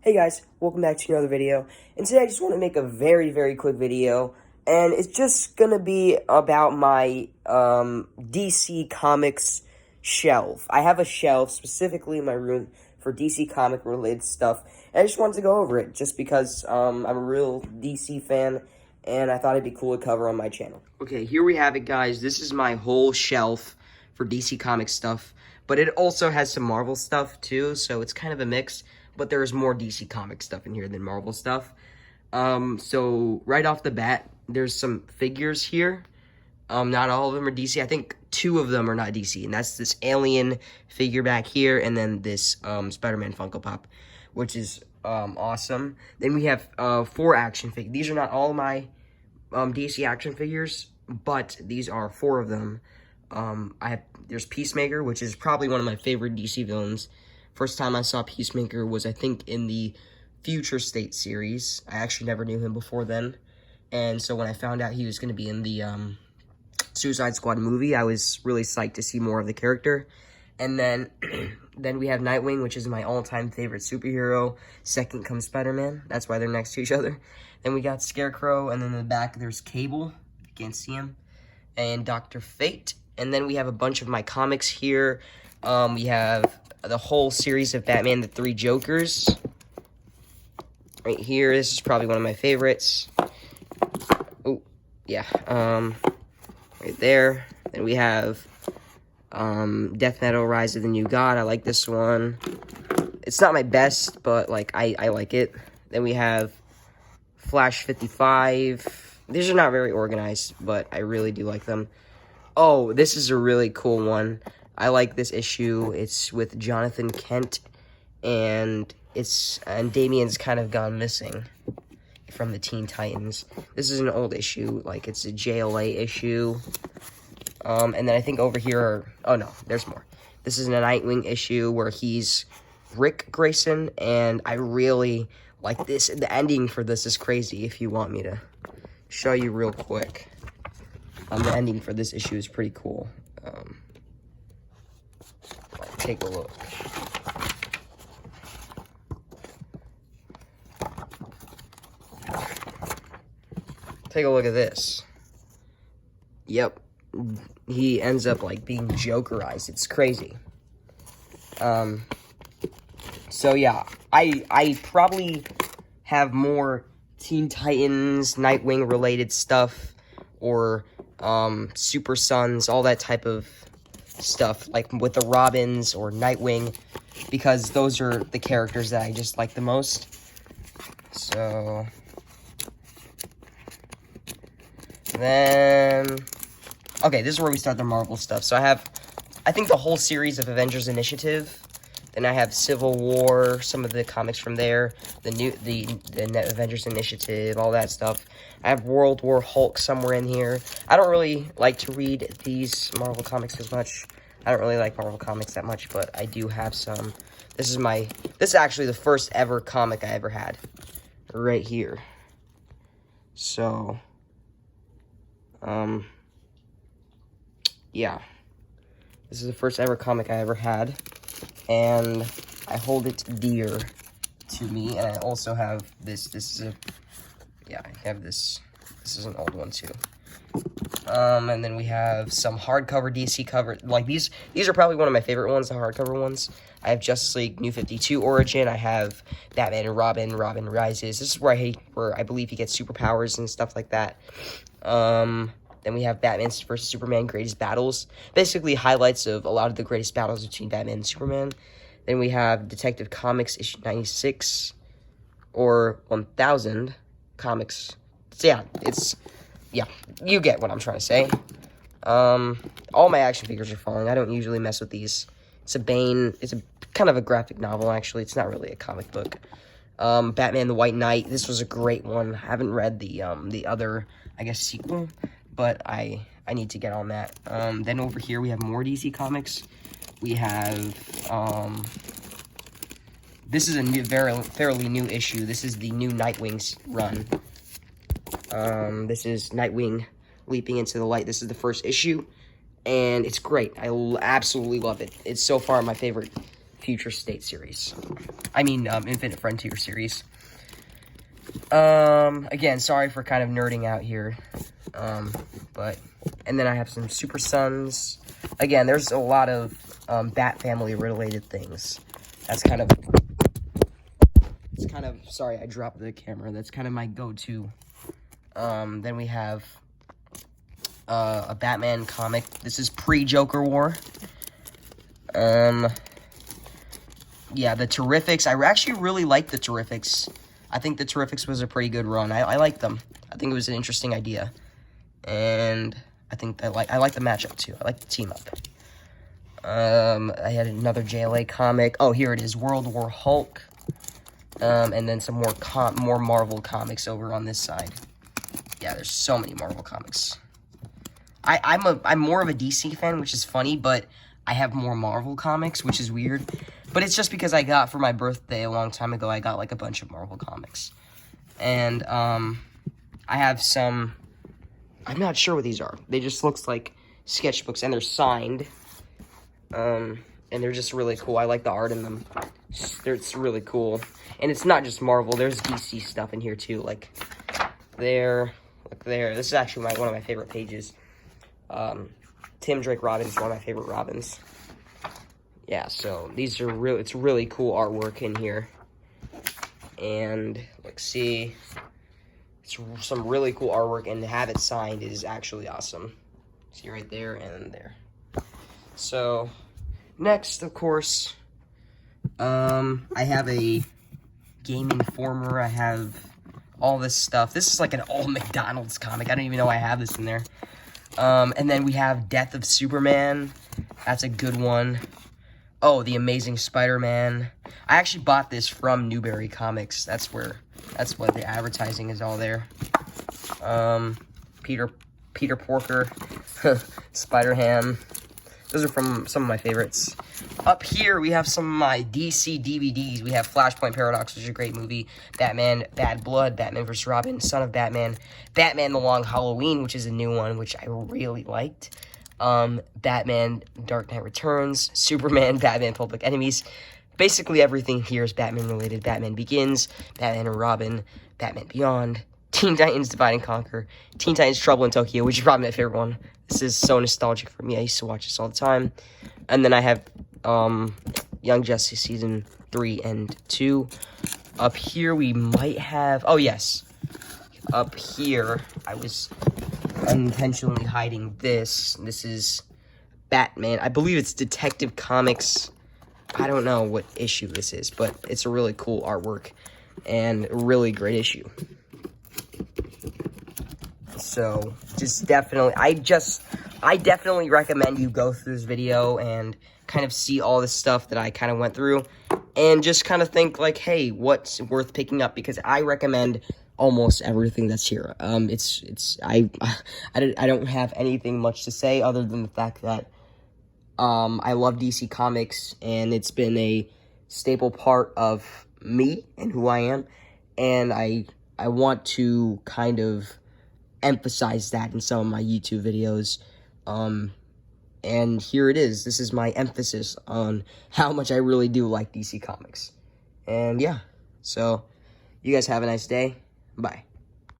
Hey guys, welcome back to another video, and today I just want to make a very quick video, and it's just gonna be about my, DC Comics shelf. I have a shelf specifically in my room for DC comic related stuff, and I just wanted to go over it, just because, I'm a real DC fan, and I thought it'd be cool to cover on my channel. Okay, here we have it, guys. This is my whole shelf for DC Comics stuff, but it also has some Marvel stuff, too, so it's kind of a mix. But there's more DC Comics stuff in here than Marvel stuff. So right off the bat, there's some figures here. Not all of them are DC. I think 2 of them are not DC, and that's this Alien figure back here, and then this Spider-Man Funko Pop, which is awesome. Then we have 4 action figures. These are not all my DC action figures, but these are 4 of them. There's Peacemaker, which is probably one of my favorite DC villains. First time I saw Peacemaker was, I think, in the Future State series. I actually never knew him before then. And so when I found out he was going to be in the Suicide Squad movie, I was really psyched to see more of the character. And then, then we have Nightwing, which is my all-time favorite superhero. Second comes Spider-Man. That's why they're next to each other. Then we got Scarecrow, and then in the back there's Cable. You can't see him. And Dr. Fate. And then we have a bunch of my comics here. We have the whole series of Batman, the 3 Jokers. Right here, this is probably one of my favorites. Oh, yeah, right there. Then we have, Death Metal, Rise of the New God. I like this one. It's not my best, but, like, I like it. Then we have Flash 55. These are not very organized, but I really do like them. Oh, this is a really cool one. I like this issue. It's with Jonathan Kent, and Damian's kind of gone missing from the Teen Titans. This is an old issue, like it's a JLA issue. And then I think over here oh no, there's more. This is a Nightwing issue where he's Rick Grayson, and I really like this. The ending for this is crazy. If you want me to show you real quick, the ending for this issue is pretty cool. Take a look. Take a look at this. Yep. He ends up, like, being Jokerized. It's crazy. So, yeah. I probably have more Teen Titans, Nightwing-related stuff, or, Super Sons, all that type of stuff, like with the Robins or Nightwing, because those are the characters that I just like the most. So then, okay, this is where we start the Marvel stuff. So I think the whole series of Avengers Initiative. Then I have Civil War, some of the comics from there, the Avengers Initiative, all that stuff. I have World War Hulk somewhere in here. I don't really like to read these Marvel comics as much. I don't really like Marvel comics that much, but I do have some. This is actually the first ever comic I ever had, right here. So, yeah. This is the first ever comic I ever had, and I hold it dear to me. And I also have this. I have this. This is an old one too. And then we have some hardcover DC cover. Like these are probably one of my favorite ones, the hardcover ones. I have Justice League New 52 Origin. I have Batman and Robin Rises. This is where I believe he gets superpowers and stuff like that. Then we have Batman vs. Superman Greatest Battles. Basically highlights of a lot of the greatest battles between Batman and Superman. Then we have Detective Comics issue 96 or 1000 comics. So yeah, you get what I'm trying to say. All my action figures are falling. I don't usually mess with these. It's a Bane. It's a kind of a graphic novel, actually. It's not really a comic book. Batman the White Knight. This was a great one. I haven't read the other, I guess, sequel, but I need to get on that. Then over here we have more DC comics. We have this is a fairly new issue. This is the new Nightwing's run. This is Nightwing leaping into the light. This is the first issue, and it's great. I absolutely love it. It's so far my favorite Future State series. I mean, Infinite Frontier series. Again, sorry for kind of nerding out here. And then I have some Super Sons. Again, there's a lot of, Bat Family related things. Sorry, I dropped the camera. That's kind of my go-to. Then we have, a Batman comic. This is pre-Joker War. Yeah, the Terrifics. I actually really like the Terrifics. I think the Terrifics was a pretty good run. I like them. I think it was an interesting idea. And I think I like the matchup, too. I like the team up. I had another JLA comic. Oh, here it is. World War Hulk. And then some more Marvel comics over on this side. Yeah, there's so many Marvel comics. I'm more of a DC fan, which is funny, but I have more Marvel comics, which is weird. But it's just because I got, for my birthday a long time ago, I got, like, a bunch of Marvel comics. And, I have some, I'm not sure what these are. They just looks like sketchbooks, and they're signed. And they're just really cool. I like the art in them. It's really cool. And it's not just Marvel. There's DC stuff in here, too. Like, there. Look there. This is actually one of my favorite pages. Tim Drake Robin is one of my favorite Robins. Yeah, so these are it's really cool artwork in here. And, let's see. It's some really cool artwork, and to have it signed is actually awesome. See right there and there. So, next, of course, I have a Game Informer. I have all this stuff. This is like an old McDonald's comic. I don't even know I have this in there. And then we have Death of Superman. That's a good one. Oh, The Amazing Spider-Man. I actually bought this from Newberry Comics. That's what the advertising is all there. Peter Porker, Spider-Ham. Those are from some of my favorites. Up here, we have some of my DC DVDs. We have Flashpoint Paradox, which is a great movie. Batman, Bad Blood, Batman vs. Robin, Son of Batman, Batman The Long Halloween, which is a new one, which I really liked. Batman Dark Knight Returns, Superman, Batman Public Enemies. Basically everything here is Batman related. Batman Begins, Batman and Robin, Batman Beyond, Teen Titans Divide and Conquer, Teen Titans Trouble in Tokyo, which is probably my favorite one. This is so nostalgic for me. I used to watch this all the time. And then I have Young Justice Season 3 and 2. Up here we might have... Oh, yes. Up here, I was unintentionally hiding this. This is Batman. I believe it's Detective Comics. I don't know what issue this is, but it's a really cool artwork and a really great issue. So, just definitely, I definitely recommend you go through this video and kind of see all this stuff that I kind of went through and just kind of think like, hey, what's worth picking up? Because I recommend almost everything that's here. I don't have anything much to say other than the fact that I love DC Comics, and it's been a staple part of me and who I am, and I want to kind of emphasize that in some of my YouTube videos, and here it is. This is my emphasis on how much I really do like DC Comics, and yeah, so you guys have a nice day. Bye.